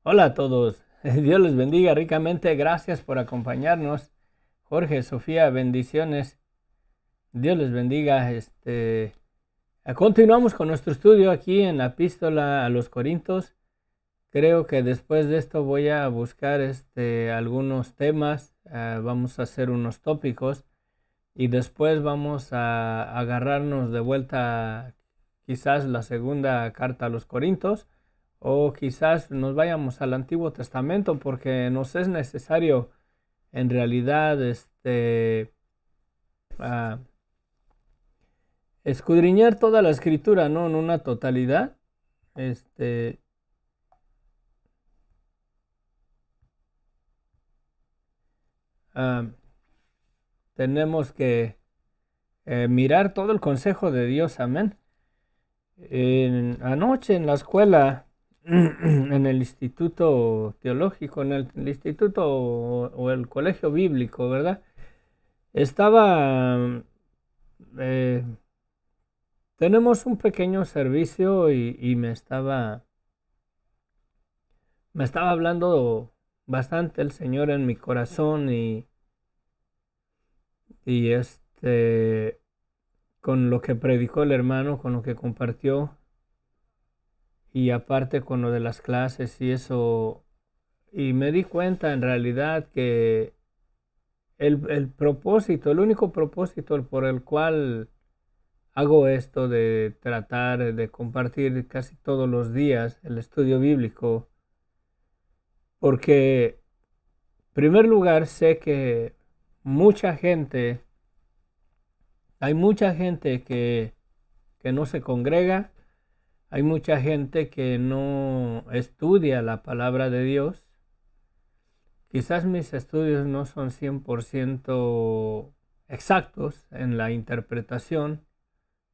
Hola a todos, Dios les bendiga ricamente, gracias por acompañarnos. Jorge, Sofía, bendiciones, Dios les bendiga. Continuamos con nuestro estudio aquí en la epístola a los Corintios. Creo que después de esto voy a buscar algunos temas, vamos a hacer unos tópicos y después vamos a agarrarnos de vuelta quizás la segunda carta a los Corintios o quizás nos vayamos al Antiguo Testamento porque nos es necesario en realidad ah, escudriñar toda la escritura, ¿no? En una totalidad. Este, ah, Tenemos que mirar todo el consejo de Dios, amén. Anoche en la escuela, en el instituto teológico, en el instituto o el colegio bíblico, ¿verdad? Estaba, eh, tenemos un pequeño servicio y me estaba hablando bastante el Señor en mi corazón y con lo que predicó el hermano, con lo que compartió y aparte con lo de las clases y eso. Y me di cuenta en realidad que el propósito, el único propósito por el cual hago esto de tratar de compartir casi todos los días el estudio bíblico, porque en primer lugar sé que mucha gente, hay mucha gente que no se congrega, hay mucha gente que no estudia la palabra de Dios. Quizás mis estudios no son 100% exactos en la interpretación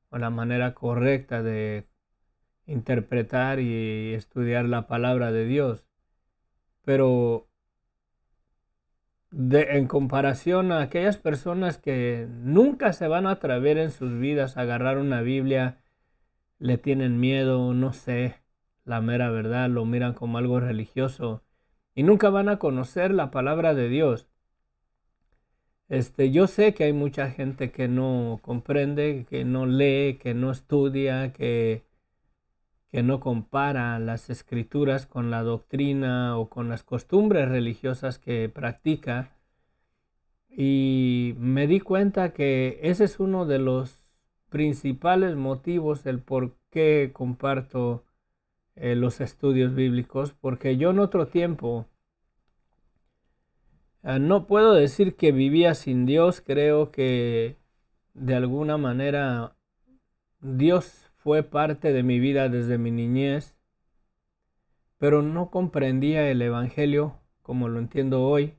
o la manera correcta de interpretar y estudiar la palabra de Dios, pero en comparación a aquellas personas que nunca se van a atrever en sus vidas a agarrar una Biblia, le tienen miedo, no sé, la mera verdad, lo miran como algo religioso y nunca van a conocer la palabra de Dios. Yo sé que hay mucha gente que no comprende, que no lee, que no estudia, que no compara las escrituras con la doctrina o con las costumbres religiosas que practica. Y me di cuenta que ese es uno de los principales motivos el por qué comparto los estudios bíblicos, porque yo en otro tiempo no puedo decir que vivía sin Dios, creo que de alguna manera Dios fue parte de mi vida desde mi niñez, pero no comprendía el Evangelio como lo entiendo hoy.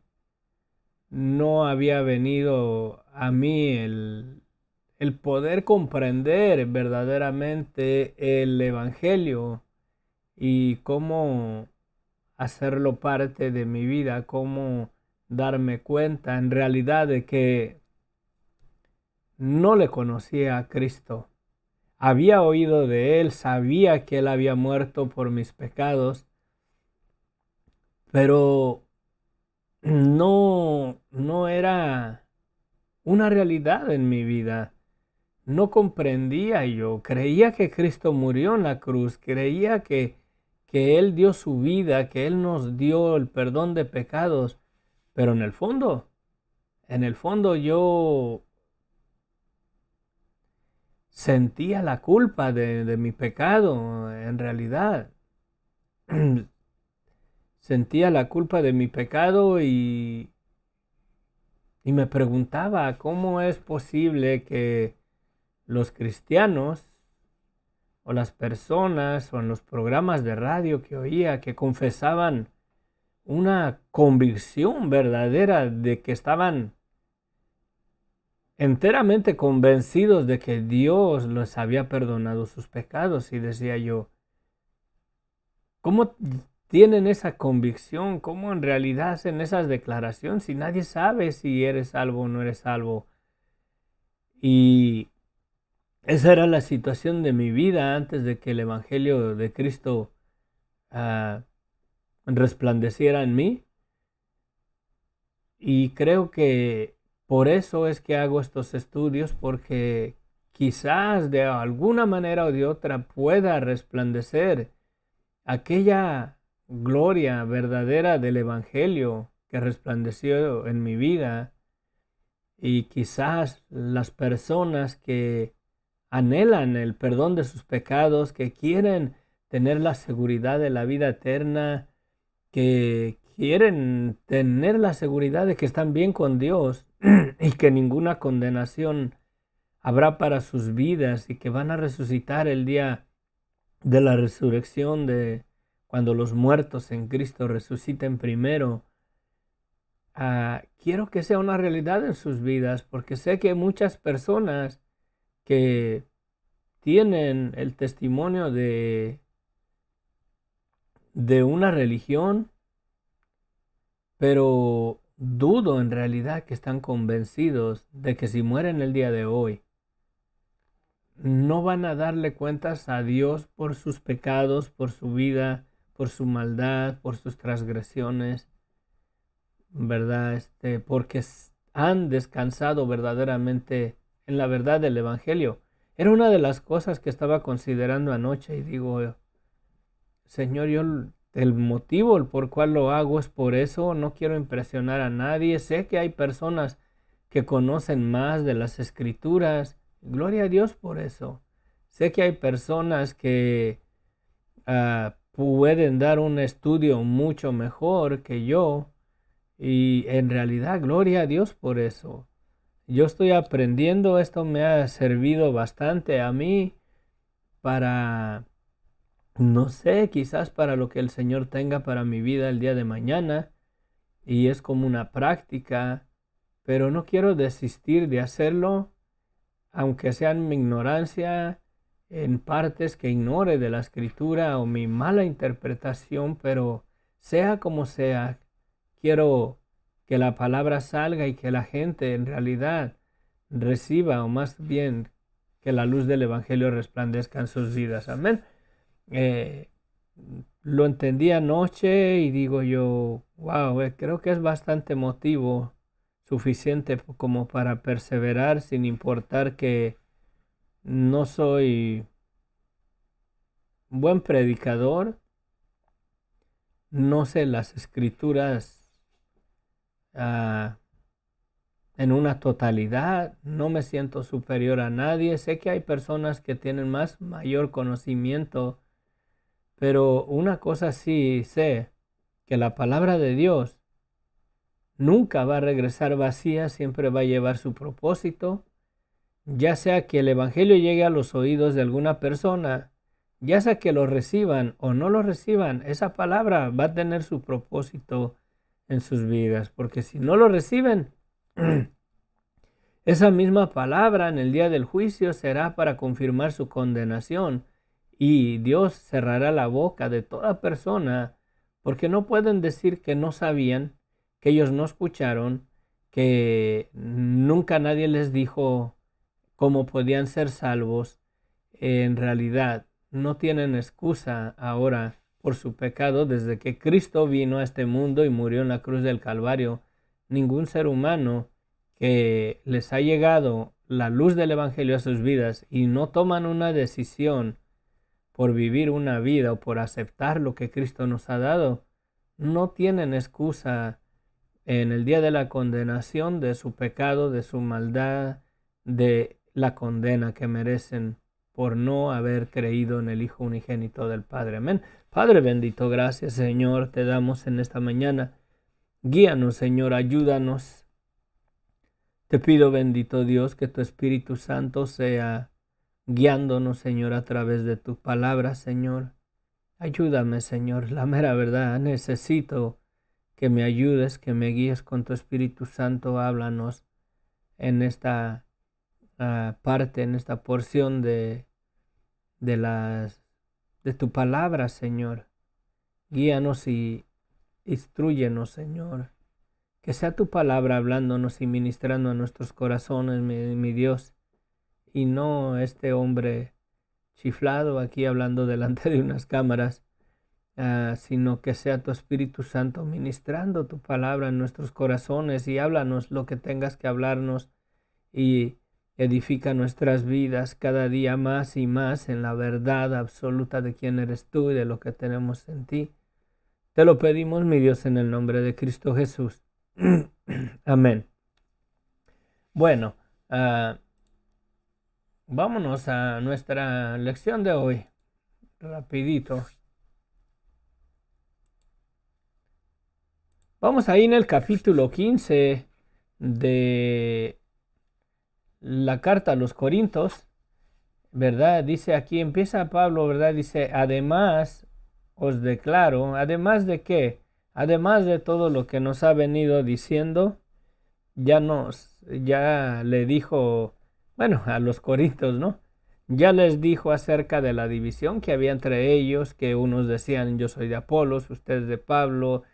No había venido a mí el poder comprender verdaderamente el Evangelio y cómo hacerlo parte de mi vida, cómo darme cuenta en realidad de que no le conocía a Cristo. Había oído de Él, sabía que Él había muerto por mis pecados, pero no era una realidad en mi vida. No comprendía yo, creía que Cristo murió en la cruz, creía que Él dio su vida, que Él nos dio el perdón de pecados, pero en el fondo yo sentía la culpa de mi pecado, en realidad. Sentía la culpa de mi pecado y me preguntaba cómo es posible que los cristianos o las personas o en los programas de radio que oía que confesaban una convicción verdadera de que estaban enteramente convencidos de que Dios les había perdonado sus pecados y decía yo, ¿cómo tienen esa convicción? ¿Cómo en realidad hacen esas declaraciones si nadie sabe si eres salvo o no eres salvo? Y esa era la situación de mi vida antes de que el Evangelio de Cristo ah, resplandeciera en mí. Y creo que por eso es que hago estos estudios, porque quizás de alguna manera o de otra pueda resplandecer aquella gloria verdadera del Evangelio que resplandeció en mi vida. Y quizás las personas que anhelan el perdón de sus pecados, que quieren tener la seguridad de la vida eterna, que quieren tener la seguridad de que están bien con Dios y que ninguna condenación habrá para sus vidas y que van a resucitar el día de la resurrección, de cuando los muertos en Cristo resuciten primero. Quiero que sea una realidad en sus vidas, porque sé que muchas personas que tienen el testimonio de una religión, pero dudo en realidad que están convencidos de que si mueren el día de hoy, no van a darle cuentas a Dios por sus pecados, por su vida, por su maldad, por sus transgresiones, ¿verdad? Porque han descansado verdaderamente en la verdad del Evangelio. Era una de las cosas que estaba considerando anoche y digo, Señor, el motivo el por cual lo hago es por eso, no quiero impresionar a nadie. Sé que hay personas que conocen más de las Escrituras, gloria a Dios por eso. Sé que hay personas que pueden dar un estudio mucho mejor que yo, y en realidad gloria a Dios por eso. Yo estoy aprendiendo, esto me ha servido bastante a mí para, no sé, quizás para lo que el Señor tenga para mi vida el día de mañana, y es como una práctica, pero no quiero desistir de hacerlo, aunque sea en mi ignorancia, en partes que ignore de la escritura o mi mala interpretación, pero sea como sea, quiero que la palabra salga y que la gente en realidad reciba, o más bien que la luz del Evangelio resplandezca en sus vidas. Amén. Eh, lo entendí anoche y digo yo, wow, creo que es bastante motivo suficiente como para perseverar sin importar que no soy buen predicador, no sé las escrituras ah, en una totalidad, no me siento superior a nadie, sé que hay personas que tienen mayor conocimiento, pero una cosa sí sé, que la palabra de Dios nunca va a regresar vacía, siempre va a llevar su propósito, ya sea que el Evangelio llegue a los oídos de alguna persona, ya sea que lo reciban o no lo reciban, esa palabra va a tener su propósito en sus vidas, porque si no lo reciben, esa misma palabra en el día del juicio será para confirmar su condenación, y Dios cerrará la boca de toda persona, porque no pueden decir que no sabían, que ellos no escucharon, que nunca nadie les dijo cómo podían ser salvos. En realidad no tienen excusa ahora por su pecado desde que Cristo vino a este mundo y murió en la cruz del Calvario. Ningún ser humano que les ha llegado la luz del Evangelio a sus vidas y no toman una decisión por vivir una vida o por aceptar lo que Cristo nos ha dado, no tienen excusa en el día de la condenación de su pecado, de su maldad, de la condena que merecen por no haber creído en el Hijo unigénito del Padre. Amén. Padre bendito, gracias Señor, te damos en esta mañana. Guíanos Señor, ayúdanos. Te pido bendito Dios que tu Espíritu Santo sea guiándonos Señor a través de tu palabra Señor. Ayúdame Señor, la mera verdad, necesito que me ayudes, que me guíes con tu Espíritu Santo. Háblanos en esta parte, en esta porción de, las, de tu palabra, Señor. Guíanos y instrúyenos, Señor. Que sea tu palabra hablándonos y ministrando a nuestros corazones, mi Dios, y no este hombre chiflado aquí hablando delante de unas cámaras. sino que sea tu Espíritu Santo ministrando tu palabra en nuestros corazones, y háblanos lo que tengas que hablarnos y edifica nuestras vidas cada día más y más en la verdad absoluta de quién eres tú y de lo que tenemos en ti. Te lo pedimos, mi Dios, en el nombre de Cristo Jesús. Amén. Bueno, vámonos a nuestra lección de hoy, rapidito. Vamos ahí en el capítulo 15 de la carta a los Corintios, ¿verdad? Dice aquí, empieza Pablo, ¿verdad? Dice, además os declaro, ¿además de qué? Además de todo lo que nos ha venido diciendo, ya le dijo, bueno, a los Corintios, ¿no? Ya les dijo acerca de la división que había entre ellos, que unos decían yo soy de Apolos, ustedes de Pablo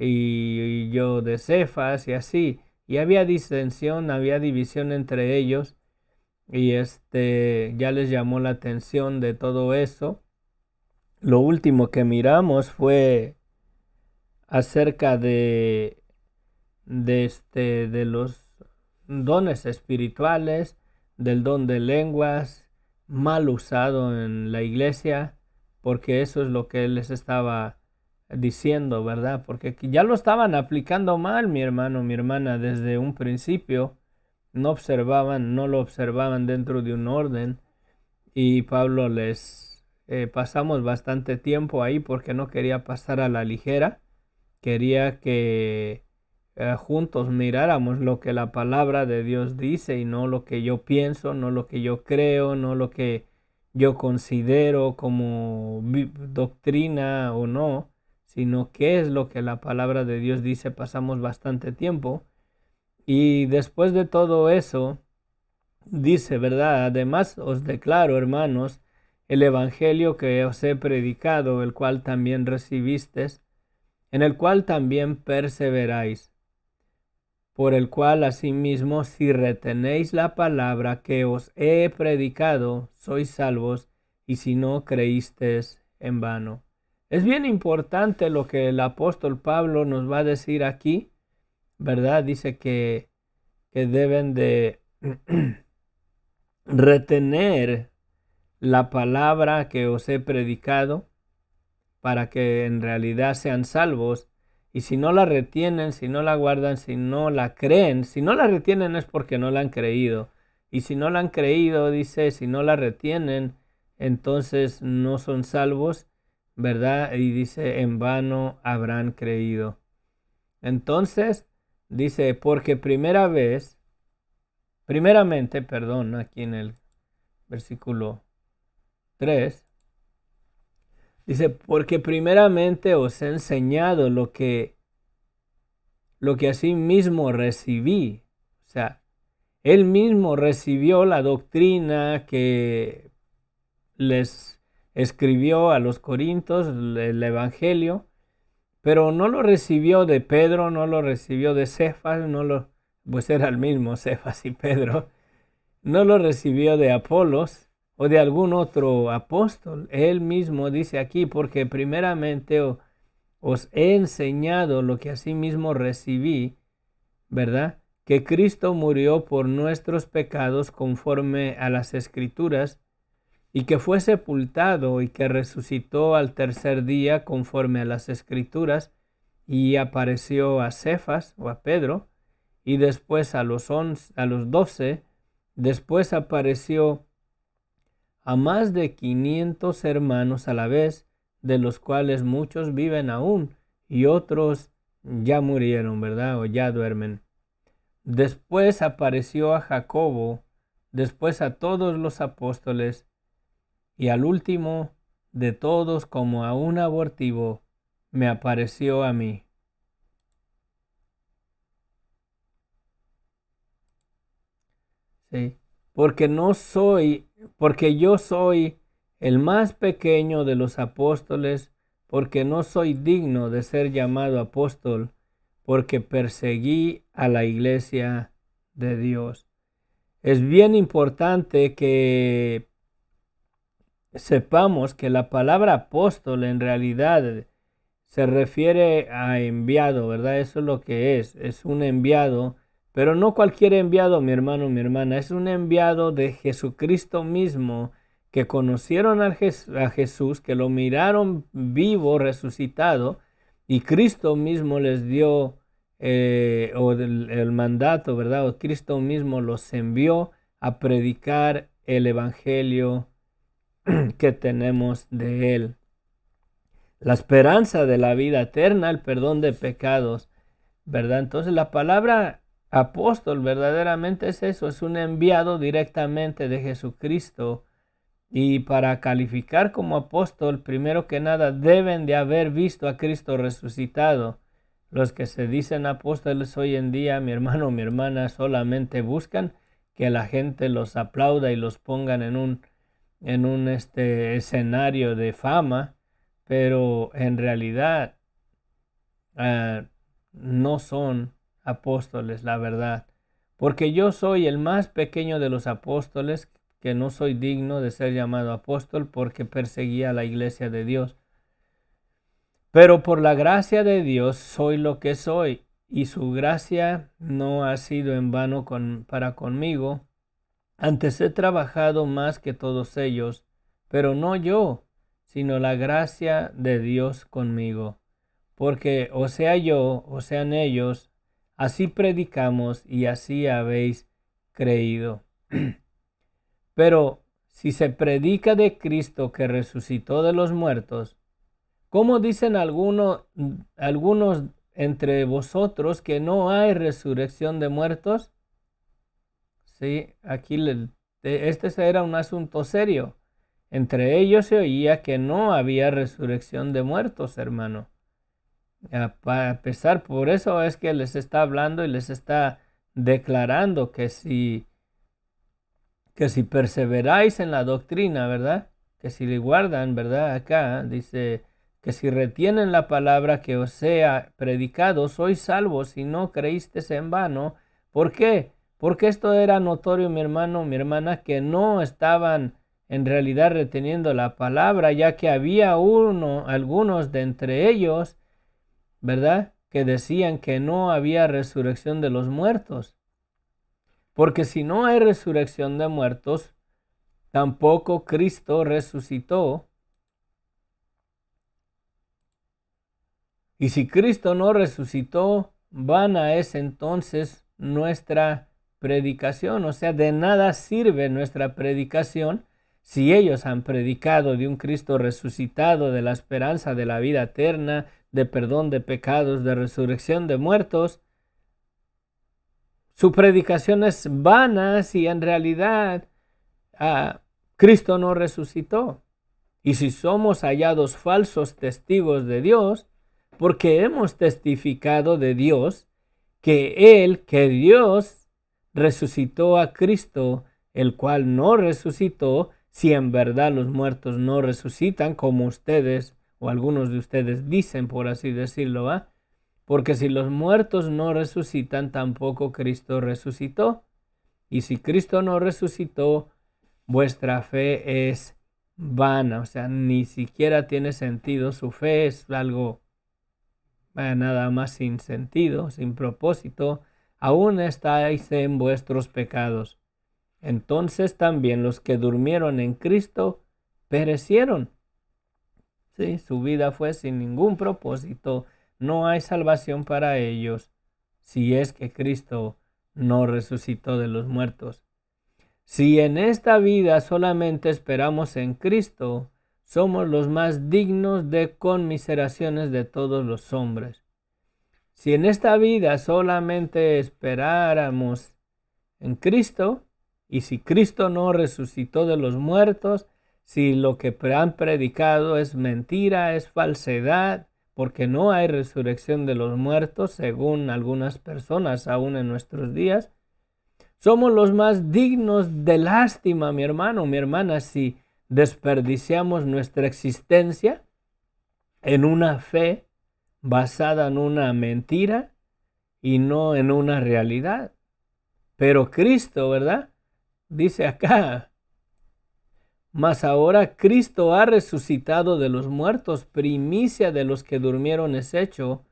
y yo de Cefas y así. Y había disensión, había división entre ellos, y ya les llamó la atención de todo eso. Lo último que miramos fue acerca de los dones espirituales, del don de lenguas, mal usado en la iglesia, porque eso es lo que él les estaba diciendo, ¿verdad? Porque ya lo estaban aplicando mal, mi hermano, mi hermana, desde un principio. No lo observaban dentro de un orden, y Pablo pasamos bastante tiempo ahí porque no quería pasar a la ligera. Quería que juntos miráramos lo que la palabra de Dios dice, y no lo que yo pienso, no lo que yo creo, no lo que yo considero como doctrina o no, sino qué es lo que la palabra de Dios dice. Pasamos bastante tiempo, y después de todo eso, dice, ¿verdad? Además os declaro, hermanos, el evangelio que os he predicado, el cual también recibisteis, en el cual también perseveráis, por el cual asimismo, si retenéis la palabra que os he predicado, sois salvos, y si no, creísteis en vano. Es bien importante lo que el apóstol Pablo nos va a decir aquí, ¿verdad? Dice que deben de retener la palabra que os he predicado para que en realidad sean salvos. Y si no la retienen, si no la guardan, si no la creen, si no la retienen es porque no la han creído. Y si no la han creído, dice, si no la retienen, entonces no son salvos, ¿verdad? Y dice, en vano habrán creído. Entonces, dice, porque primeramente, perdón, aquí en el versículo 3, dice, porque primeramente os he enseñado lo que asimismo recibí. O sea, él mismo recibió la doctrina que les escribió a los Corintios, el Evangelio, pero no lo recibió de Pedro, no lo recibió de Cefas, pues era el mismo Cefas y Pedro, no lo recibió de Apolos o de algún otro apóstol. Él mismo dice aquí, porque primeramente os he enseñado lo que asimismo recibí, ¿verdad? Que Cristo murió por nuestros pecados conforme a las Escrituras, y que fue sepultado y que resucitó al tercer día conforme a las Escrituras, y apareció a Cefas o a Pedro, y después a los 12, después apareció a más de 500 hermanos a la vez, de los cuales muchos viven aún y otros ya murieron, ¿verdad? O ya duermen. Después apareció a Jacobo, después a todos los apóstoles, y al último de todos, como a un abortivo, me apareció a mí. Sí, porque yo soy el más pequeño de los apóstoles, porque no soy digno de ser llamado apóstol, porque perseguí a la iglesia de Dios. Es bien importante que sepamos que la palabra apóstol en realidad se refiere a enviado, ¿verdad? Eso es lo que es un enviado, pero no cualquier enviado, mi hermano, mi hermana, es un enviado de Jesucristo mismo, que conocieron a Jesús, que lo miraron vivo, resucitado, y Cristo mismo les dio el mandato, ¿verdad? O Cristo mismo los envió a predicar el evangelio que tenemos de Él. La esperanza de la vida eterna, el perdón de pecados, ¿verdad? Entonces la palabra apóstol verdaderamente es eso, es un enviado directamente de Jesucristo. Y para calificar como apóstol, primero que nada, deben de haber visto a Cristo resucitado. Los que se dicen apóstoles hoy en día, mi hermano, mi hermana, solamente buscan que la gente los aplauda y los pongan en un escenario de fama, pero en realidad ah, no son apóstoles, la verdad. Porque yo soy el más pequeño de los apóstoles, que no soy digno de ser llamado apóstol porque perseguía a la iglesia de Dios. Pero por la gracia de Dios soy lo que soy, y su gracia no ha sido en vano para conmigo. Antes he trabajado más que todos ellos, pero no yo, sino la gracia de Dios conmigo. Porque o sea yo, o sean ellos, así predicamos y así habéis creído. Pero si se predica de Cristo que resucitó de los muertos, ¿cómo dicen algunos entre vosotros que no hay resurrección de muertos? Sí, este era un asunto serio. Entre ellos se oía que no había resurrección de muertos, hermano. A pesar, por eso es que les está hablando y les está declarando que si perseveráis en la doctrina, ¿verdad? Que si le guardan, ¿verdad? Acá dice que si retienen la palabra que os sea predicado, sois salvos si no creísteis en vano. ¿Por qué? Porque esto era notorio, mi hermano, mi hermana, que no estaban en realidad reteniendo la palabra, ya que había algunos de entre ellos, ¿verdad?, que decían que no había resurrección de los muertos. Porque si no hay resurrección de muertos, tampoco Cristo resucitó. Y si Cristo no resucitó, vana es entonces nuestra predicación. O sea, de nada sirve nuestra predicación si ellos han predicado de un Cristo resucitado, de la esperanza de la vida eterna, de perdón de pecados, de resurrección de muertos. Su predicación es vana si en realidad Cristo no resucitó. Y si somos hallados falsos testigos de Dios, porque hemos testificado de Dios que Dios resucitó a Cristo, el cual no resucitó, si en verdad los muertos no resucitan, como ustedes o algunos de ustedes dicen, por así decirlo, ¿va? Porque si los muertos no resucitan, tampoco Cristo resucitó. Y si Cristo no resucitó, vuestra fe es vana, o sea, ni siquiera tiene sentido. Su fe es algo nada más sin sentido, sin propósito. Aún estáis en vuestros pecados. Entonces también los que durmieron en Cristo perecieron. Sí, su vida fue sin ningún propósito. No hay salvación para ellos si es que Cristo no resucitó de los muertos. Si en esta vida solamente esperamos en Cristo, somos los más dignos de conmiseraciones de todos los hombres. Si en esta vida solamente esperáramos en Cristo, y si Cristo no resucitó de los muertos, si lo que han predicado es mentira, es falsedad, porque no hay resurrección de los muertos, según algunas personas aún en nuestros días, somos los más dignos de lástima, mi hermano, mi hermana, si desperdiciamos nuestra existencia en una fe basada en una mentira y no en una realidad. Pero Cristo, ¿verdad? Dice acá, Mas ahora Cristo ha resucitado de los muertos, primicia de los que durmieron es hecho,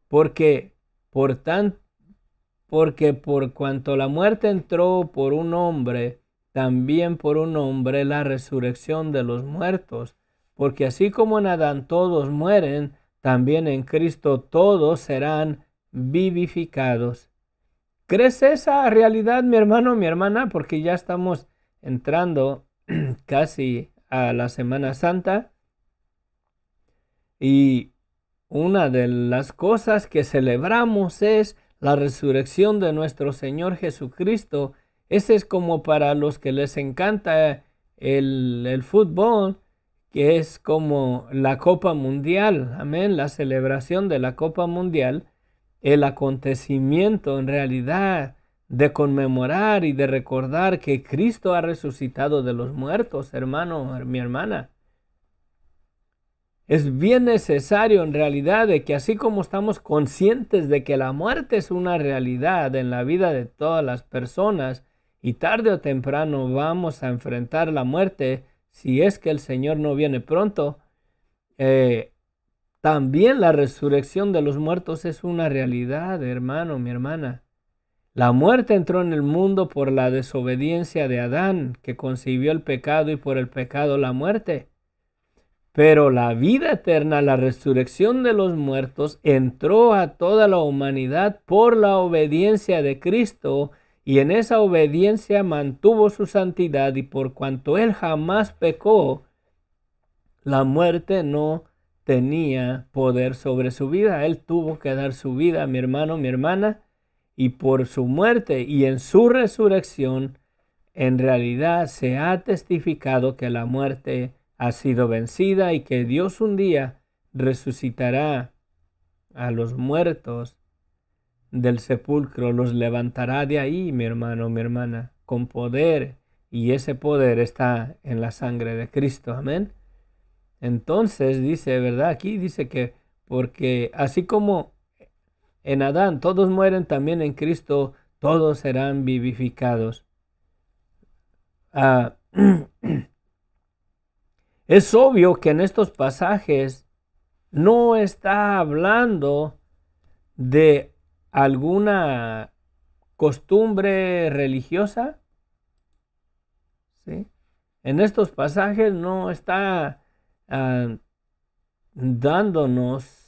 porque por cuanto la muerte entró por un hombre, también por un hombre la resurrección de los muertos. Porque así como en Adán todos mueren, también en Cristo todos serán vivificados. ¿Crees esa realidad, mi hermano, mi hermana? Porque ya estamos entrando casi a la Semana Santa y una de las cosas que celebramos es la resurrección de nuestro Señor Jesucristo. Ese es como para los que les encanta el fútbol, que es como la Copa Mundial, amén, la celebración de la Copa Mundial, el acontecimiento en realidad de conmemorar y de recordar que Cristo ha resucitado de los muertos, hermano, mi hermana. Es bien necesario en realidad de que así como estamos conscientes de que la muerte es una realidad en la vida de todas las personas y tarde o temprano vamos a enfrentar la muerte si es que el Señor no viene pronto, también la resurrección de los muertos es una realidad, hermano, mi hermana. La muerte entró en el mundo por la desobediencia de Adán, que concibió el pecado y por el pecado la muerte. Pero la vida eterna, la resurrección de los muertos, entró a toda la humanidad por la obediencia de Cristo, y en esa obediencia mantuvo su santidad, y por cuanto Él jamás pecó, la muerte no tenía poder sobre su vida. Él tuvo que dar su vida, mi hermano, mi hermana, y por su muerte y en su resurrección, en realidad se ha testificado que la muerte ha sido vencida y que Dios un día resucitará a los muertos del sepulcro, los levantará de ahí, mi hermano, mi hermana, con poder, y ese poder está en la sangre de Cristo, amén. Entonces dice, ¿verdad? Aquí dice que porque así como en Adán todos mueren, también en Cristo todos serán vivificados. Es obvio que en estos pasajes no está hablando de alguna costumbre religiosa, ¿sí? En estos pasajes no está dándonos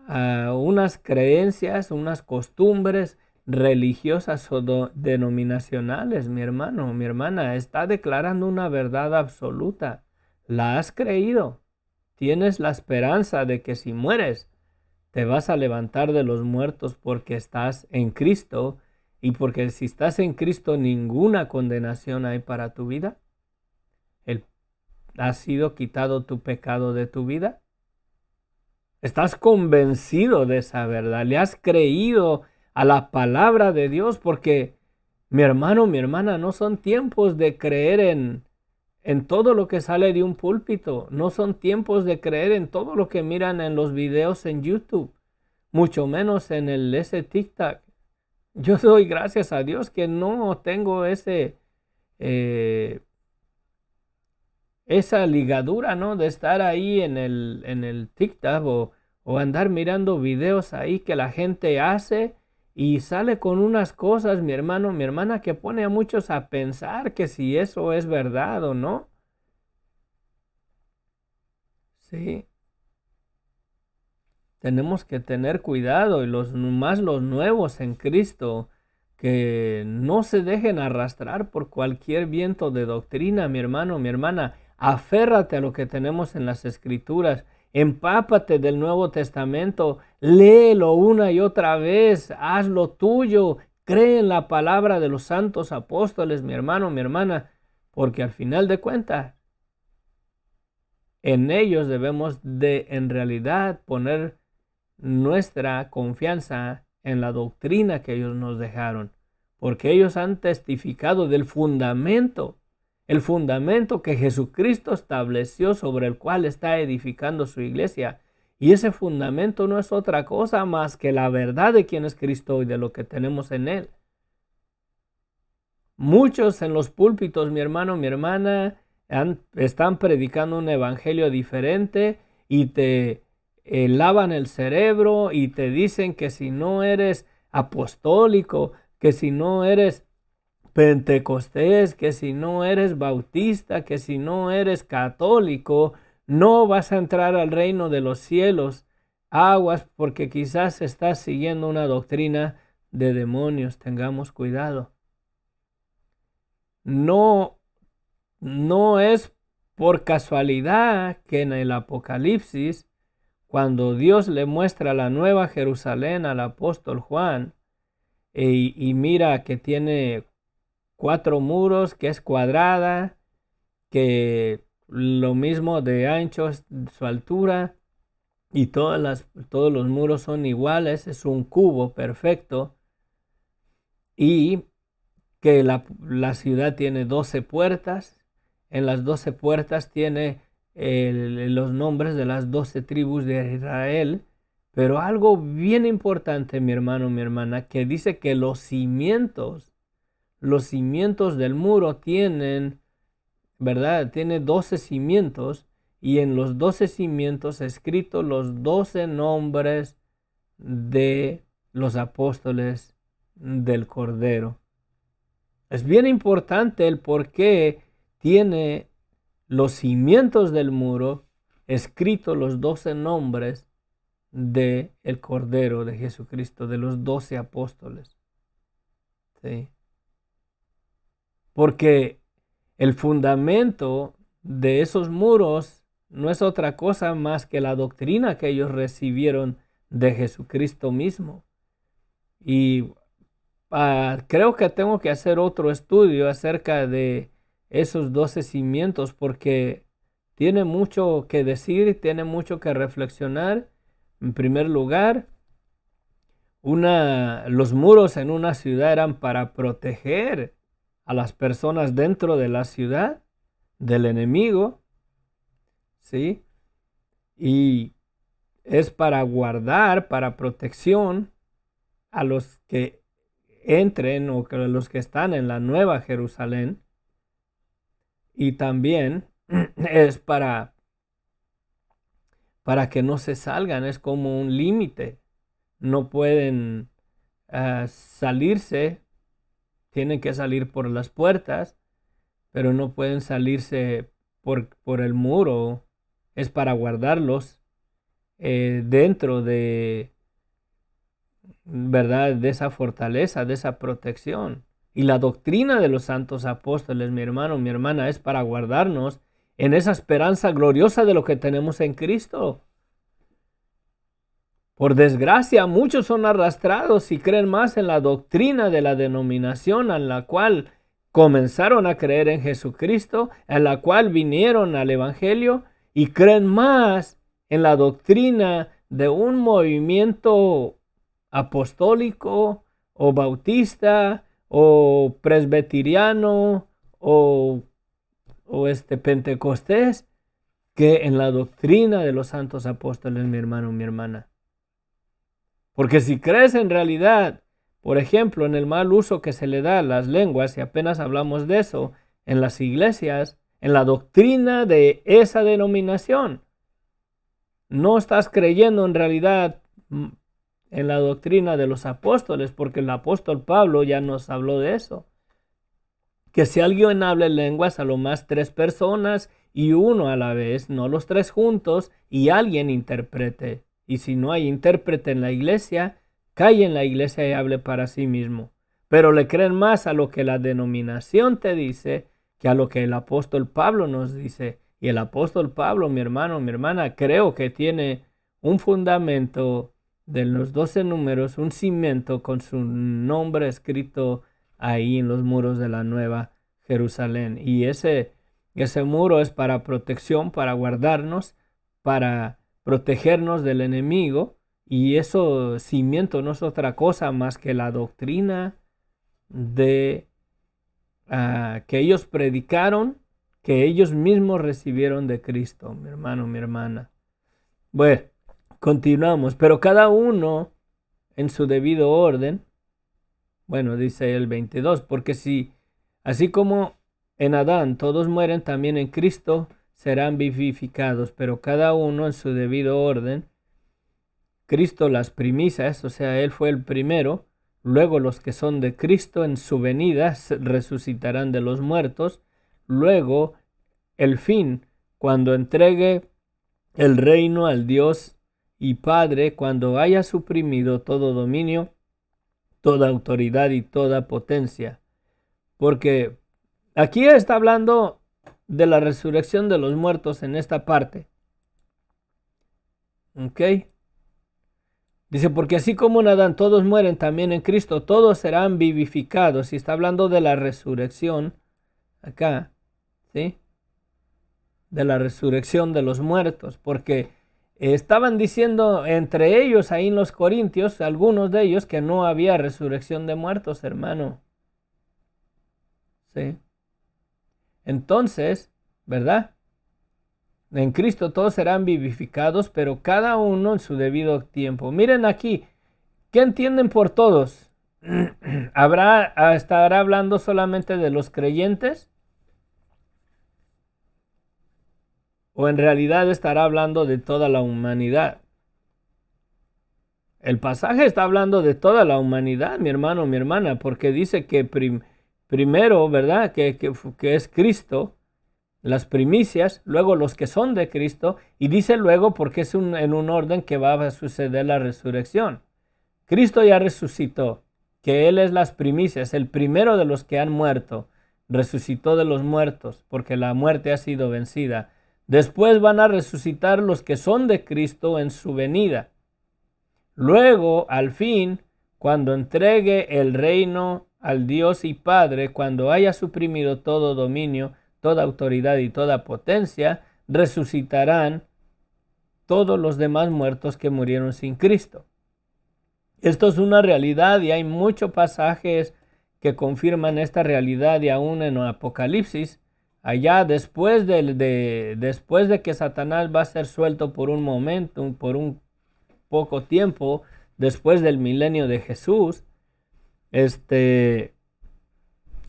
unas creencias, unas costumbres religiosas o denominacionales, mi hermano, mi hermana. Está declarando una verdad absoluta. ¿La has creído? Tienes la esperanza de que si mueres, te vas a levantar de los muertos porque estás en Cristo, y porque si estás en Cristo ninguna condenación hay para tu vida. ¿Ha sido quitado tu pecado de tu vida? ¿Estás convencido de esa verdad? ¿Le has creído a la palabra de Dios? Porque, mi hermano, mi hermana, no son tiempos de creer en todo lo que sale de un púlpito. No son tiempos de creer en todo lo que miran en los videos en YouTube. Mucho menos en ese TikTok. Yo doy gracias a Dios que no tengo esa ligadura, ¿no? De estar ahí en el TikTok o andar mirando videos ahí que la gente hace y sale con unas cosas, mi hermano, mi hermana, que pone a muchos a pensar que si eso es verdad o no. Sí. Tenemos que tener cuidado, y los nuevos en Cristo, que no se dejen arrastrar por cualquier viento de doctrina, mi hermano, mi hermana. Aférrate a lo que tenemos en las Escrituras. Empápate del Nuevo Testamento. Léelo una y otra vez. Hazlo tuyo. Cree en la palabra de los santos apóstoles, mi hermano, mi hermana. Porque al final de cuentas, en ellos debemos de en realidad poner nuestra confianza en la doctrina que ellos nos dejaron, porque ellos han testificado del fundamento, el fundamento que Jesucristo estableció sobre el cual está edificando su iglesia. Y ese fundamento no es otra cosa más que la verdad de quién es Cristo y de lo que tenemos en Él. Muchos en los púlpitos, mi hermano, mi hermana, están predicando un evangelio diferente y te lavan el cerebro y te dicen que si no eres apostólico, que si no eres pentecostés, que si no eres bautista, que si no eres católico, no vas a entrar al reino de los cielos. Aguas, porque quizás estás siguiendo una doctrina de demonios. Tengamos cuidado. No, no es por casualidad que en el Apocalipsis, cuando Dios le muestra la nueva Jerusalén al apóstol Juan, y mira que tiene 4 muros, que es cuadrada, que lo mismo de ancho es su altura, y todos los muros son iguales, es un cubo perfecto, y que la ciudad tiene 12 puertas. En las 12 puertas tiene los nombres de las 12 tribus de Israel. Pero algo bien importante, mi hermano, mi hermana, que dice que los cimientos del muro tienen, ¿verdad? Tiene 12 cimientos, y en los 12 cimientos escritos los 12 nombres de los apóstoles del Cordero. Es bien importante el por qué tiene los cimientos del muro escritos los 12 nombres del Cordero de Jesucristo, de los 12 apóstoles. ¿Sí? Porque el fundamento de esos muros no es otra cosa más que la doctrina que ellos recibieron de Jesucristo mismo. Y creo que tengo que hacer otro estudio acerca de esos 12 cimientos, porque tiene mucho que decir, tiene mucho que reflexionar. En primer lugar, los muros en una ciudad eran para proteger a las personas dentro de la ciudad del enemigo, ¿sí? Y es para guardar, para protección a los que entren o a los que están en la Nueva Jerusalén. Y también es para que no se salgan, es como un límite. No pueden salirse, tienen que salir por las puertas, pero no pueden salirse por el muro. Es para guardarlos dentro de, ¿verdad?, de esa fortaleza, de esa protección. Y la doctrina de los santos apóstoles, mi hermano, mi hermana, es para guardarnos en esa esperanza gloriosa de lo que tenemos en Cristo. Por desgracia, muchos son arrastrados y creen más en la doctrina de la denominación en la cual comenzaron a creer en Jesucristo, en la cual vinieron al Evangelio, y creen más en la doctrina de un movimiento apostólico o bautista o presbiteriano o pentecostés, que en la doctrina de los santos apóstoles, mi hermano, mi hermana. Porque si crees en realidad, por ejemplo, en el mal uso que se le da a las lenguas, y apenas hablamos de eso en las iglesias, en la doctrina de esa denominación, no estás creyendo en realidad en la doctrina de los apóstoles, porque el apóstol Pablo ya nos habló de eso. Que si alguien habla en lenguas, a lo más 3 personas y uno a la vez, no los 3 juntos, y alguien interprete. Y si no hay intérprete en la iglesia, calle en la iglesia y hable para sí mismo. Pero le creen más a lo que la denominación te dice que a lo que el apóstol Pablo nos dice. Y el apóstol Pablo, mi hermano, mi hermana, creo que tiene un fundamento de los 12 números, un cimiento con su nombre escrito ahí en los muros de la Nueva Jerusalén. Y ese muro es para protección, para guardarnos, para protegernos del enemigo. Y eso cimiento no es otra cosa más que la doctrina de que ellos predicaron, que ellos mismos recibieron de Cristo, mi hermano, mi hermana. Bueno, continuamos, pero cada uno en su debido orden. Bueno, dice el 22, porque si, así como en Adán todos mueren, también en Cristo serán vivificados, pero cada uno en su debido orden. Cristo las primicias, o sea, Él fue el primero. Luego los que son de Cristo en su venida resucitarán de los muertos. Luego el fin, cuando entregue el reino al Dios y Padre, cuando haya suprimido todo dominio, toda autoridad y toda potencia. Porque aquí está hablando de la resurrección de los muertos en esta parte. ¿Ok? Dice, porque así como en Adán todos mueren, también en Cristo todos serán vivificados. Y está hablando de la resurrección acá, ¿sí? De la resurrección de los muertos, porque estaban diciendo entre ellos ahí en los Corintios, algunos de ellos, que no había resurrección de muertos, hermano. ¿Sí? Entonces, ¿verdad? En Cristo todos serán vivificados, pero cada uno en su debido tiempo. Miren aquí, ¿qué entienden por todos? ¿Estará hablando solamente de los creyentes? ¿O en realidad estará hablando de toda la humanidad? El pasaje está hablando de toda la humanidad, mi hermano, mi hermana, porque dice que primero, ¿verdad? Que es Cristo, las primicias, luego los que son de Cristo, y dice luego porque es en un orden que va a suceder la resurrección. Cristo ya resucitó, que Él es las primicias, el primero de los que han muerto, resucitó de los muertos, porque la muerte ha sido vencida. Después van a resucitar los que son de Cristo en su venida. Luego, al fin, cuando entregue el reino al Dios y Padre, cuando haya suprimido todo dominio, toda autoridad y toda potencia, resucitarán todos los demás muertos que murieron sin Cristo. Esto es una realidad y hay muchos pasajes que confirman esta realidad, y aún en el Apocalipsis, allá después de que Satanás va a ser suelto por un momento, por un poco tiempo, después del milenio de Jesús,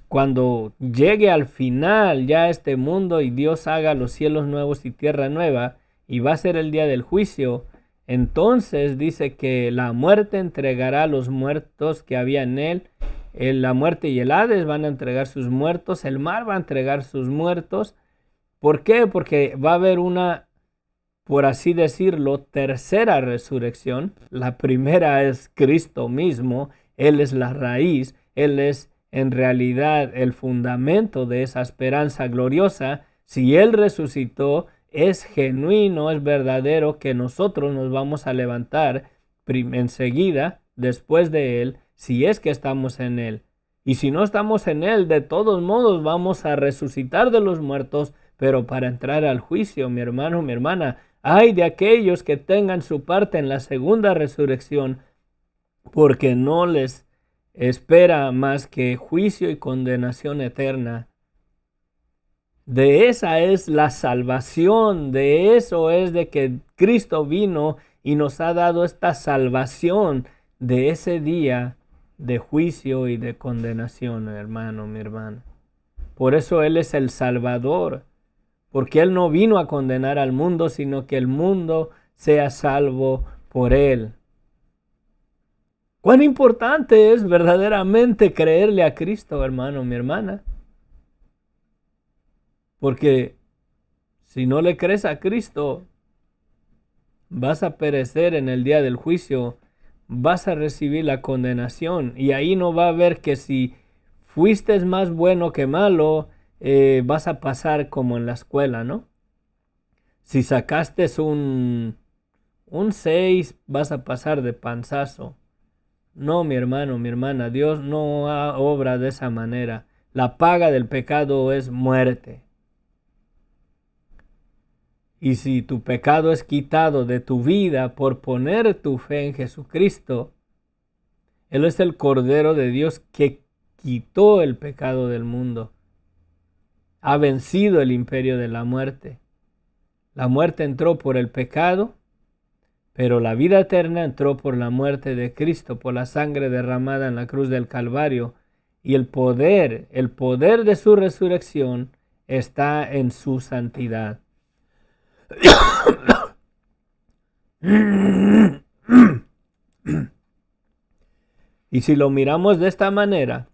cuando llegue al final ya este mundo y Dios haga los cielos nuevos y tierra nueva, y va a ser el día del juicio, entonces dice que la muerte entregará a los muertos que había en él. La muerte y el Hades van a entregar sus muertos, el mar va a entregar sus muertos. ¿Por qué? Porque va a haber una, por así decirlo, tercera resurrección. La primera es Cristo mismo, Él es la raíz, Él es en realidad el fundamento de esa esperanza gloriosa. Si Él resucitó, es genuino, es verdadero que nosotros nos vamos a levantar enseguida después de Él, si es que estamos en Él. Y si no estamos en Él, de todos modos vamos a resucitar de los muertos, pero para entrar al juicio, mi hermano, mi hermana. Ay de aquellos que tengan su parte en la segunda resurrección, porque no les espera más que juicio y condenación eterna. De esa es la salvación, de eso es de que Cristo vino y nos ha dado esta salvación de ese día de juicio y de condenación, hermano, mi hermana. Por eso Él es el Salvador, porque Él no vino a condenar al mundo, sino que el mundo sea salvo por Él. Cuán importante es verdaderamente creerle a Cristo, hermano, mi hermana. Porque si no le crees a Cristo, vas a perecer en el día del juicio, vas a recibir la condenación, y ahí no va a haber que si fuiste más bueno que malo, vas a pasar como en la escuela, ¿no? Si sacaste un 6, vas a pasar de panzazo. No, mi hermano, mi hermana, Dios no obra de esa manera. La paga del pecado es muerte. Y si tu pecado es quitado de tu vida por poner tu fe en Jesucristo, Él es el Cordero de Dios que quitó el pecado del mundo. Ha vencido el imperio de la muerte. La muerte entró por el pecado, pero la vida eterna entró por la muerte de Cristo, por la sangre derramada en la cruz del Calvario. Y el poder de su resurrección está en su santidad. Y si lo miramos de esta manera,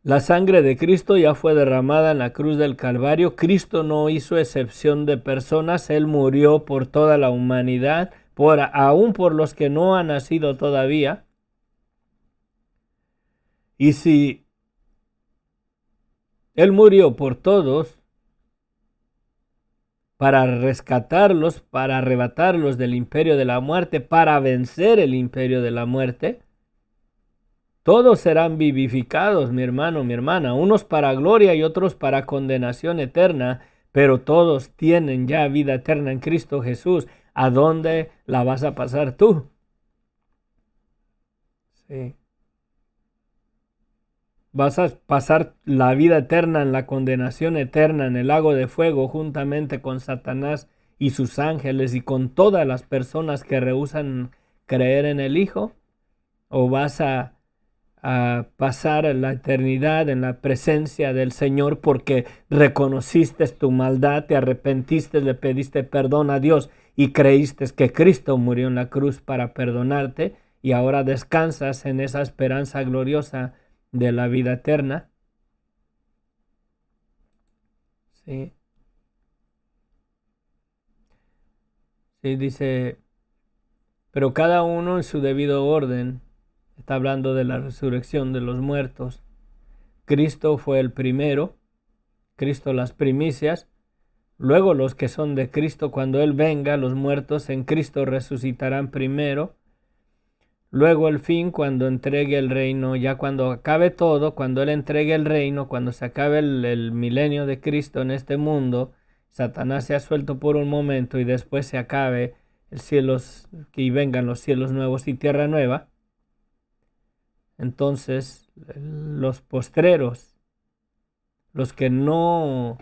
la sangre de Cristo ya fue derramada en la cruz del Calvario. Cristo no hizo excepción de personas. Él murió por toda la humanidad, aún por los que no han nacido todavía. Y si Él murió por todos, para rescatarlos, para arrebatarlos del imperio de la muerte, para vencer el imperio de la muerte, todos serán vivificados, mi hermano, mi hermana, unos para gloria y otros para condenación eterna, pero todos tienen ya vida eterna en Cristo Jesús. ¿A dónde la vas a pasar tú? Sí. Vas a pasar la vida eterna en la condenación eterna en el lago de fuego juntamente con Satanás y sus ángeles y con todas las personas que rehúsan creer en el Hijo, o vas a pasar la eternidad en la presencia del Señor porque reconociste tu maldad, te arrepentiste, le pediste perdón a Dios y creíste que Cristo murió en la cruz para perdonarte y ahora descansas en esa esperanza gloriosa de la vida eterna. Sí. Sí, dice, pero cada uno en su debido orden. Está hablando de la resurrección de los muertos. Cristo fue el primero, Cristo las primicias. Luego los que son de Cristo, cuando Él venga, los muertos en Cristo resucitarán primero. Luego el fin, cuando entregue el reino, ya cuando acabe todo, cuando Él entregue el reino, cuando se acabe el milenio de Cristo en este mundo, Satanás se ha suelto por un momento y después se acabe el cielos, y vengan los cielos nuevos y tierra nueva. Entonces, los postreros, los que no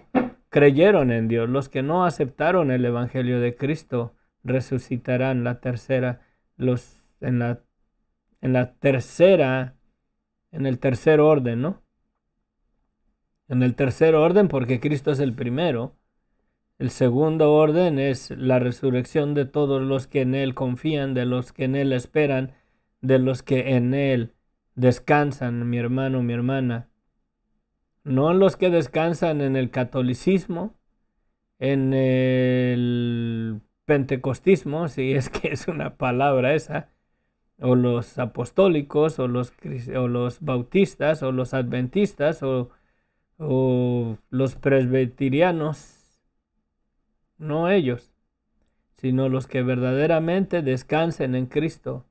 creyeron en Dios, los que no aceptaron el Evangelio de Cristo, resucitarán la tercera, en el tercer orden, ¿no? En el tercer orden, porque Cristo es el primero. El segundo orden es la resurrección de todos los que en Él confían, de los que en Él esperan, de los que en Él descansan, mi hermano, mi hermana. No los que descansan en el catolicismo, en el pentecostismo, si es que es una palabra esa, o los apostólicos, o los bautistas, o los adventistas, o los presbiterianos, no ellos, sino los que verdaderamente descansen en Cristo.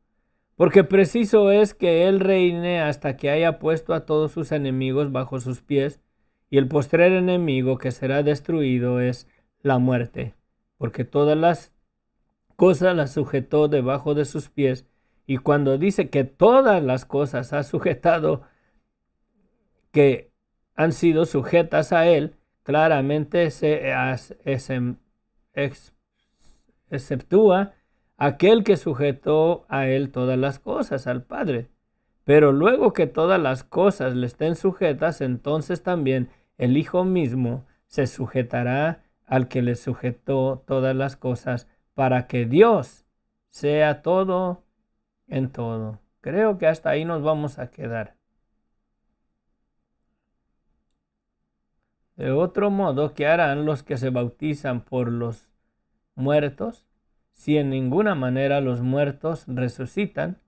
Porque preciso es que Él reine hasta que haya puesto a todos sus enemigos bajo sus pies, y el postrer enemigo que será destruido es la muerte, porque todas las cosas las sujetó debajo de sus pies, y cuando dice que todas las cosas ha sujetado, que han sido sujetas a Él, claramente se exceptúa aquel que sujetó a Él todas las cosas, al Padre. Pero luego que todas las cosas le estén sujetas, entonces también el Hijo mismo se sujetará al que le sujetó todas las cosas, para que Dios sea todo en todo. Creo que hasta ahí nos vamos a quedar. De otro modo, ¿qué harán los que se bautizan por los muertos, si en ninguna manera los muertos resucitan?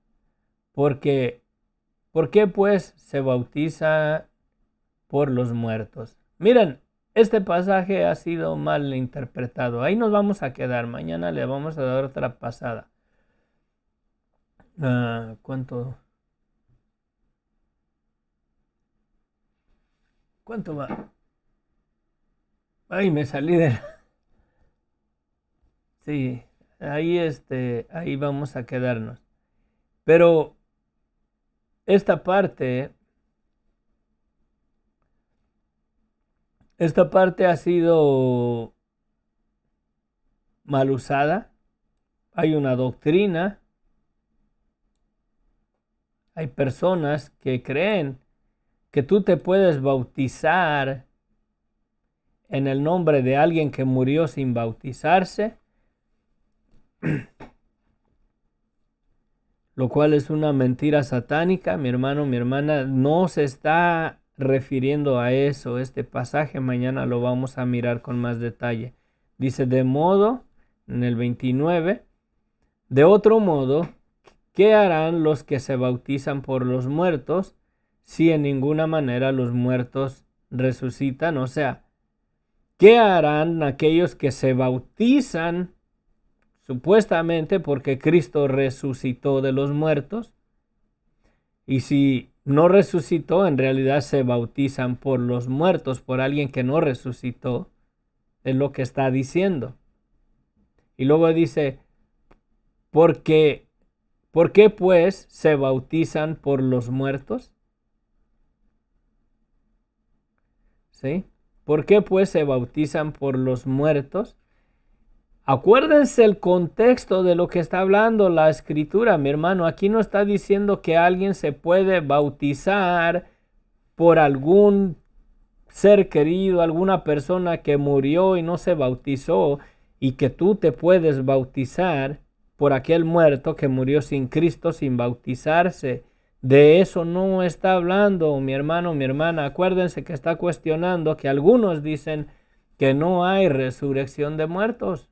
¿Por qué pues se bautiza por los muertos? Miren, este pasaje ha sido mal interpretado. Ahí nos vamos a quedar. Mañana le vamos a dar otra pasada. ¿Cuánto va? Ay, me salí de... Sí, ahí vamos a quedarnos. Pero esta parte ha sido mal usada. Hay una doctrina Hay personas que creen que tú te puedes bautizar en el nombre de alguien que murió sin bautizarse, lo cual es una mentira satánica. Mi hermano, mi hermana, no se está refiriendo a eso. Este pasaje mañana lo vamos a mirar con más detalle. Dice, de modo, en el 29, de otro modo, ¿qué harán los que se bautizan por los muertos si en ninguna manera los muertos resucitan? O sea, ¿qué harán aquellos que se bautizan supuestamente porque Cristo resucitó de los muertos? Y si no resucitó, en realidad se bautizan por los muertos, por alguien que no resucitó, es lo que está diciendo. Y luego dice, ¿por qué pues se bautizan por los muertos? ¿Sí? ¿Por qué pues se bautizan por los muertos? Acuérdense el contexto de lo que está hablando la escritura, mi hermano. Aquí no está diciendo que alguien se puede bautizar por algún ser querido, alguna persona que murió y no se bautizó, y que tú te puedes bautizar por aquel muerto que murió sin Cristo, sin bautizarse. De eso no está hablando, mi hermano, mi hermana. Acuérdense que está cuestionando que algunos dicen que no hay resurrección de muertos.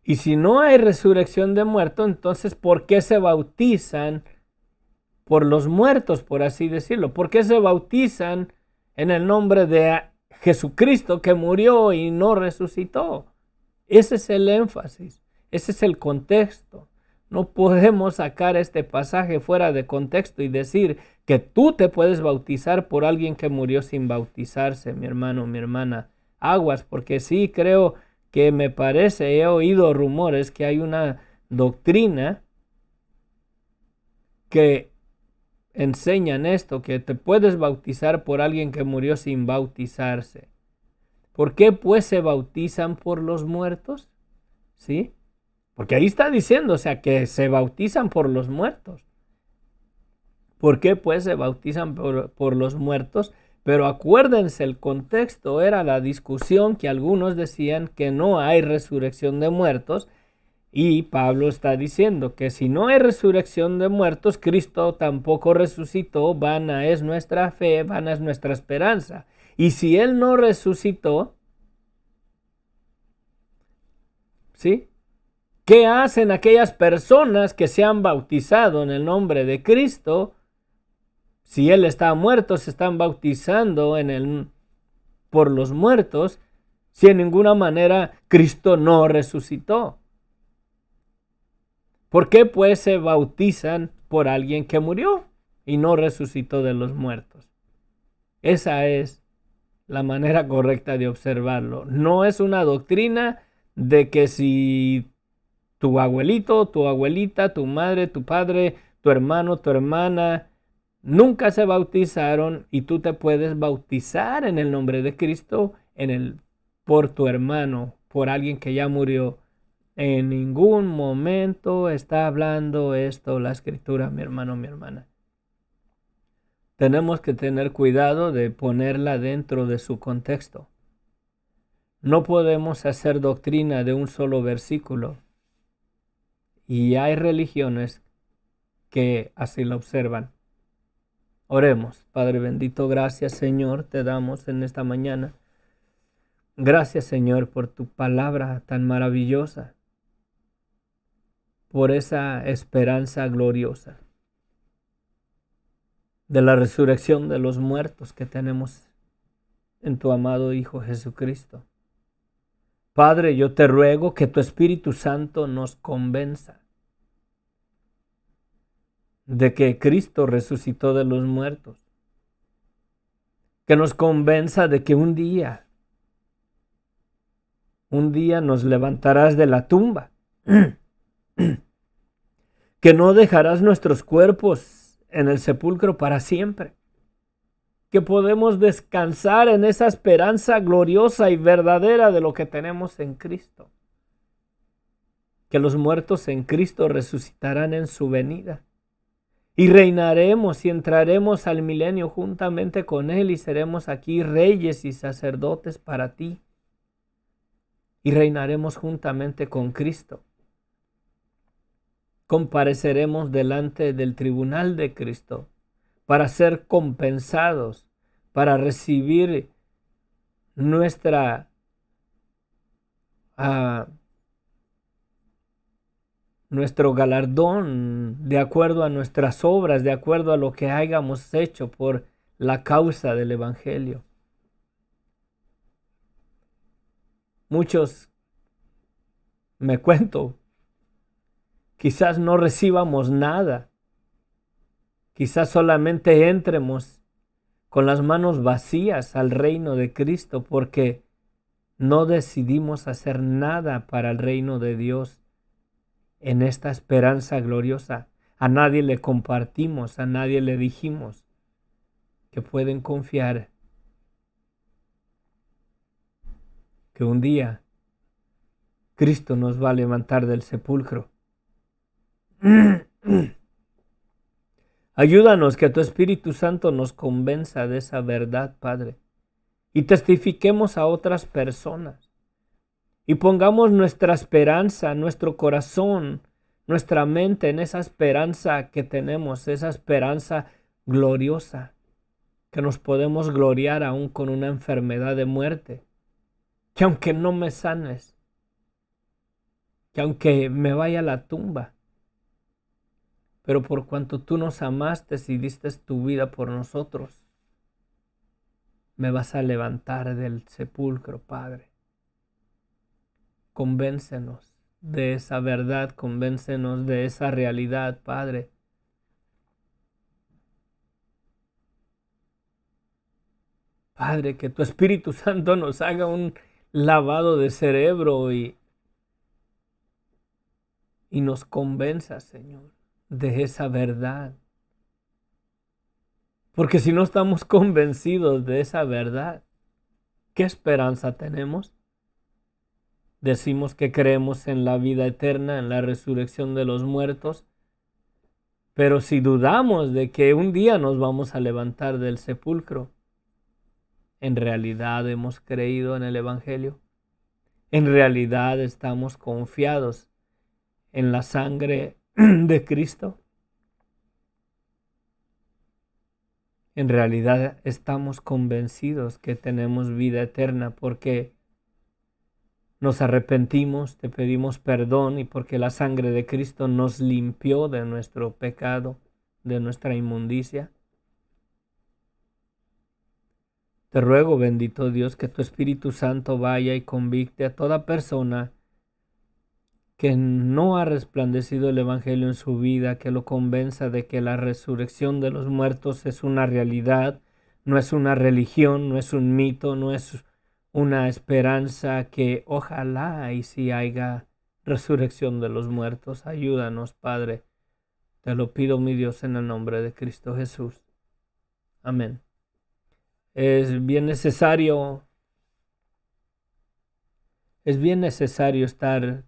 Y si no hay resurrección de muertos, entonces ¿por qué se bautizan por los muertos, por así decirlo? ¿Por qué se bautizan en el nombre de Jesucristo que murió y no resucitó? Ese es el énfasis, ese es el contexto. No podemos sacar este pasaje fuera de contexto y decir que tú te puedes bautizar por alguien que murió sin bautizarse, mi hermano, mi hermana. Aguas, porque sí creo que me parece, he oído rumores que hay una doctrina que enseñan esto, que te puedes bautizar por alguien que murió sin bautizarse. ¿Por qué pues se bautizan por los muertos? ¿Sí? Porque ahí está diciendo, o sea, que se bautizan por los muertos. ¿Por qué pues se bautizan por los muertos? Pero acuérdense, el contexto era la discusión que algunos decían que no hay resurrección de muertos. Y Pablo está diciendo que si no hay resurrección de muertos, Cristo tampoco resucitó, vana es nuestra fe, vana es nuestra esperanza. Y si Él no resucitó, ¿sí? ¿Qué hacen aquellas personas que se han bautizado en el nombre de Cristo? Si Él está muerto, se están bautizando por los muertos, si en ninguna manera Cristo no resucitó. ¿Por qué pues se bautizan por alguien que murió y no resucitó de los muertos? Esa es la manera correcta de observarlo. No es una doctrina de que si tu abuelito, tu abuelita, tu madre, tu padre, tu hermano, tu hermana nunca se bautizaron y tú te puedes bautizar en el nombre de Cristo por tu hermano, por alguien que ya murió. En ningún momento está hablando esto la escritura, mi hermano, mi hermana. Tenemos que tener cuidado de ponerla dentro de su contexto. No podemos hacer doctrina de un solo versículo. Y hay religiones que así lo observan. Oremos. Padre bendito, gracias Señor, te damos en esta mañana. Gracias Señor por tu palabra tan maravillosa, por esa esperanza gloriosa de la resurrección de los muertos que tenemos en tu amado Hijo Jesucristo. Padre, yo te ruego que tu Espíritu Santo nos convenza de que Cristo resucitó de los muertos, que nos convenza de que un día nos levantarás de la tumba, que no dejarás nuestros cuerpos en el sepulcro para siempre, que podemos descansar en esa esperanza gloriosa y verdadera de lo que tenemos en Cristo, que los muertos en Cristo resucitarán en su venida, y reinaremos y entraremos al milenio juntamente con Él y seremos aquí reyes y sacerdotes para ti y reinaremos juntamente con Cristo. Compareceremos delante del tribunal de Cristo para ser compensados, para recibir nuestro galardón de acuerdo a nuestras obras, de acuerdo a lo que hayamos hecho por la causa del Evangelio. Muchos, me cuento, quizás no recibamos nada, quizás solamente entremos con las manos vacías al reino de Cristo porque no decidimos hacer nada para el reino de Dios en esta esperanza gloriosa. A nadie le compartimos, a nadie le dijimos que pueden confiar que un día Cristo nos va a levantar del sepulcro. Ayúdanos que tu Espíritu Santo nos convenza de esa verdad, Padre, y testifiquemos a otras personas y pongamos nuestra esperanza, nuestro corazón, nuestra mente en esa esperanza que tenemos, esa esperanza gloriosa, que nos podemos gloriar aún con una enfermedad de muerte, que aunque no me sanes, que aunque me vaya a la tumba, pero por cuanto tú nos amaste y diste tu vida por nosotros, me vas a levantar del sepulcro, Padre. Convéncenos de esa verdad, convéncenos de esa realidad, Padre. Padre, que tu Espíritu Santo nos haga un lavado de cerebro y nos convenza, Señor, de esa verdad. Porque si no estamos convencidos de esa verdad, ¿qué esperanza tenemos? Decimos que creemos en la vida eterna, en la resurrección de los muertos, pero si dudamos de que un día nos vamos a levantar del sepulcro, ¿en realidad hemos creído en el Evangelio? ¿En realidad estamos confiados en la sangre de Cristo? ¿En realidad estamos convencidos que tenemos vida eterna porque nos arrepentimos, te pedimos perdón y porque la sangre de Cristo nos limpió de nuestro pecado, de nuestra inmundicia? Te ruego, bendito Dios, que tu Espíritu Santo vaya y convicte a toda persona que no ha resplandecido el Evangelio en su vida, que lo convenza de que la resurrección de los muertos es una realidad, no es una religión, no es un mito, no es una esperanza, que ojalá y si haya resurrección de los muertos. Ayúdanos, Padre. Te lo pido, mi Dios, en el nombre de Cristo Jesús. Amén. Es bien necesario estar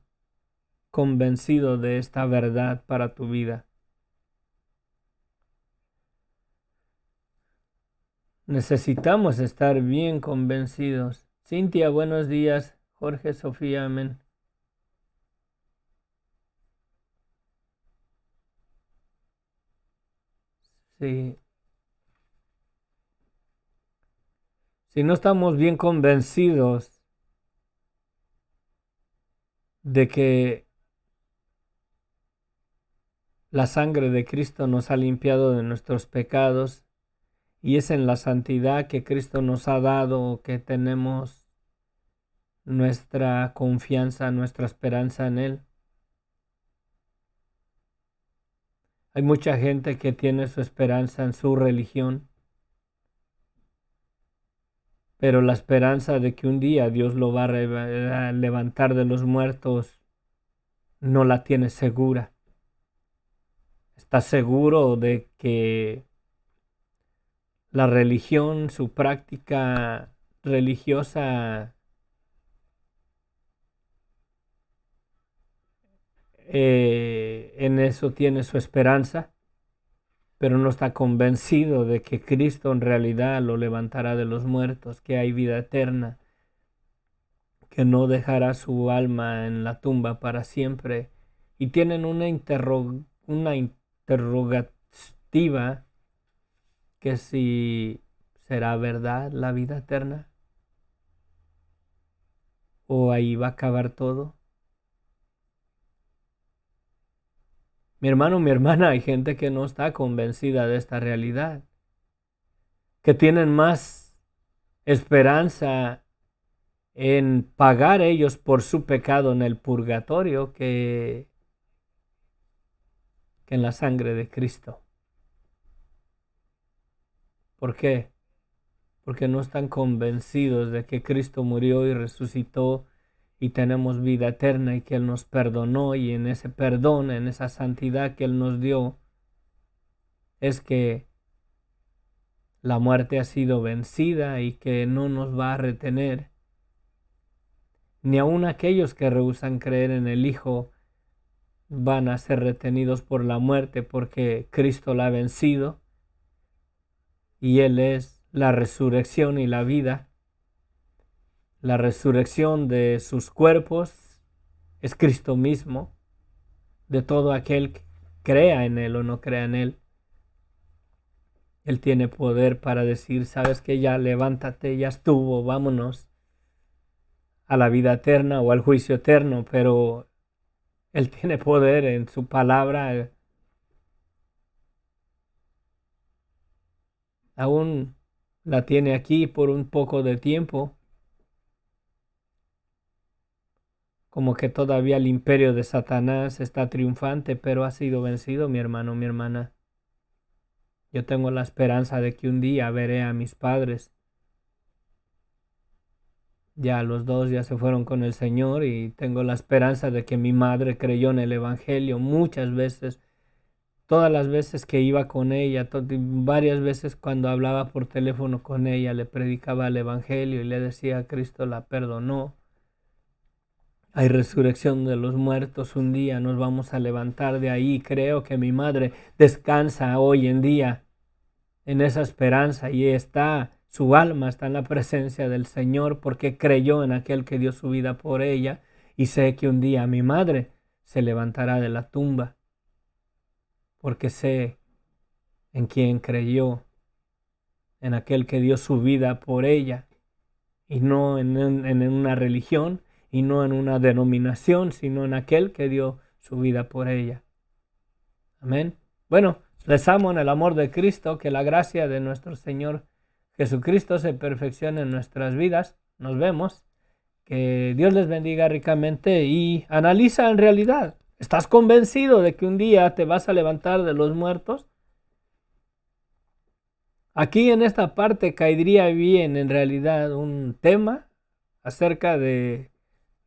convencido de esta verdad para tu vida. Necesitamos estar bien convencidos. Cintia, buenos días. Jorge, Sofía, amén. Sí. Si no estamos bien convencidos de que la sangre de Cristo nos ha limpiado de nuestros pecados y es en la santidad que Cristo nos ha dado que tenemos nuestra confianza, nuestra esperanza en Él. Hay mucha gente que tiene su esperanza en su religión, pero la esperanza de que un día Dios lo va a levantar de los muertos no la tiene segura. Está seguro de que la religión, su práctica religiosa, en eso tiene su esperanza, pero no está convencido de que Cristo en realidad lo levantará de los muertos, que hay vida eterna, que no dejará su alma en la tumba para siempre. Y tienen una interrogativa que si será verdad la vida eterna o ahí va a acabar todo. Mi hermano, mi hermana, hay gente que no está convencida de esta realidad, que tienen más esperanza en pagar ellos por su pecado en el purgatorio que en la sangre de Cristo. ¿Por qué? Porque no están convencidos de que Cristo murió y resucitó y tenemos vida eterna y que Él nos perdonó, y en ese perdón, en esa santidad que Él nos dio, es que la muerte ha sido vencida y que no nos va a retener. Ni aun aquellos que rehúsan creer en el Hijo van a ser retenidos por la muerte, porque Cristo la ha vencido y Él es la resurrección y la vida. La resurrección de sus cuerpos es Cristo mismo, de todo aquel que crea en Él o no crea en Él. Él tiene poder para decir, sabes que ya levántate, ya estuvo, vámonos a la vida eterna o al juicio eterno, pero Él tiene poder en su palabra. Aún la tiene aquí por un poco de tiempo, como que todavía el imperio de Satanás está triunfante, pero ha sido vencido, mi hermano, mi hermana. Yo tengo la esperanza de que un día veré a mis padres. Ya los dos ya se fueron con el Señor, y tengo la esperanza de que mi madre creyó en el Evangelio muchas veces, todas las veces que iba con ella, varias veces cuando hablaba por teléfono con ella, le predicaba el Evangelio y le decía, Cristo la perdonó. Hay resurrección de los muertos, un día nos vamos a levantar de ahí. Creo que mi madre descansa hoy en día en esa esperanza, y su alma está en la presencia del Señor porque creyó en aquel que dio su vida por ella, y sé que un día mi madre se levantará de la tumba porque sé en quien creyó, en aquel que dio su vida por ella, y no en una religión y no en una denominación, sino en aquel que dio su vida por ella. Amén. Bueno, les amo en el amor de Cristo, que la gracia de nuestro Señor Jesucristo se perfeccione en nuestras vidas. Nos vemos. Que Dios les bendiga ricamente y analiza en realidad. ¿Estás convencido de que un día te vas a levantar de los muertos? Aquí en esta parte caería bien en realidad un tema acerca de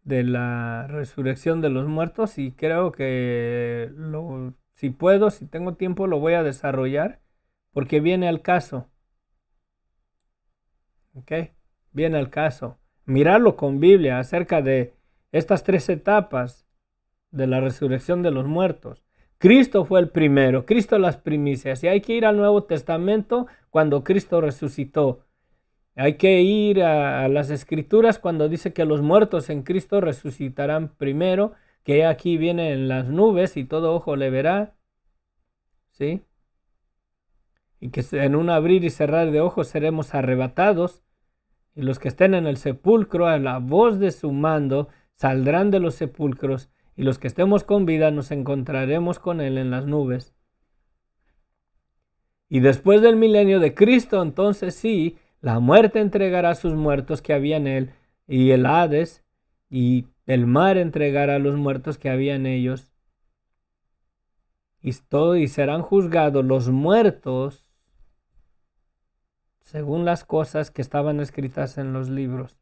la resurrección de los muertos, y creo que si puedo, si tengo tiempo, lo voy a desarrollar porque viene al caso. ¿Ok? Viene al caso. Mirarlo con Biblia acerca de estas tres etapas de la resurrección de los muertos. Cristo fue el primero, Cristo las primicias, y hay que ir al Nuevo Testamento cuando Cristo resucitó. Hay que ir a las Escrituras cuando dice que los muertos en Cristo resucitarán primero, que aquí viene en las nubes y todo ojo le verá, ¿sí? Y que en un abrir y cerrar de ojos seremos arrebatados, y los que estén en el sepulcro a la voz de su mando saldrán de los sepulcros, y los que estemos con vida nos encontraremos con Él en las nubes. Y después del milenio de Cristo, entonces sí, la muerte entregará a sus muertos que había en Él, y el Hades y el mar entregará a los muertos que había en ellos. Y serán juzgados los muertos según las cosas que estaban escritas en los libros.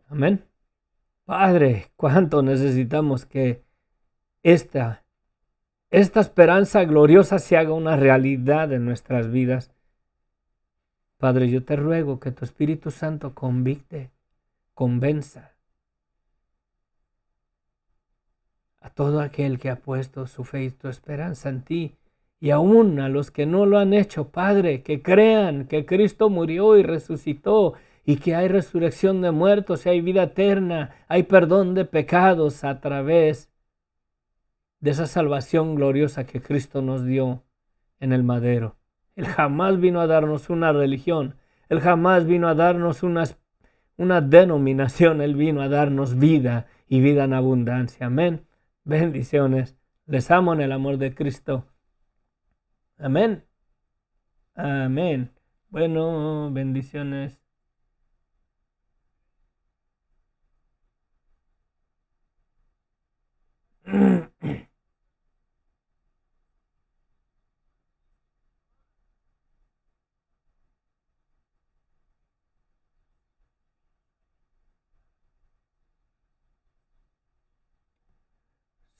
Amén. Padre, cuánto necesitamos que esta esperanza gloriosa se haga una realidad en nuestras vidas. Padre, yo te ruego que tu Espíritu Santo convenza a todo aquel que ha puesto su fe y su esperanza en ti, y aún a los que no lo han hecho, Padre, que crean que Cristo murió y resucitó, y que hay resurrección de muertos, y hay vida eterna, hay perdón de pecados a través de esa salvación gloriosa que Cristo nos dio en el madero. Él jamás vino a darnos una religión, Él jamás vino a darnos una denominación, Él vino a darnos vida y vida en abundancia. Amén. Bendiciones. Les amo en el amor de Cristo. Amén. Amén. Bueno, bendiciones.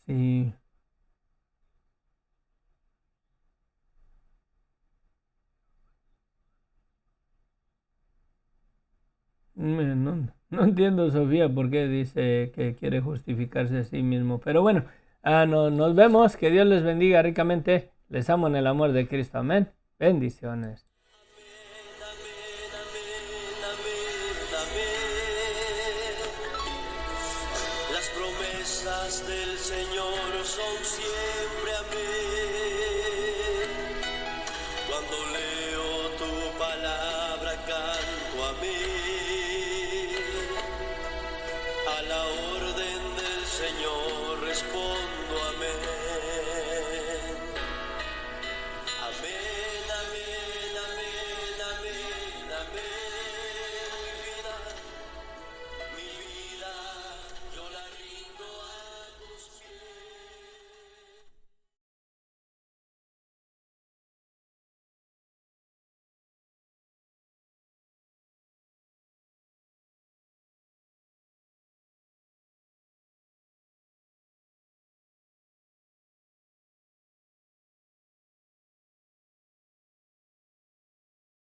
Sí. No entiendo, Sofía, por qué dice que quiere justificarse a sí mismo. Pero bueno, no, nos vemos. Que Dios les bendiga ricamente. Les amo en el amor de Cristo. Amén. Bendiciones. Las promesas del Señor son ciertas.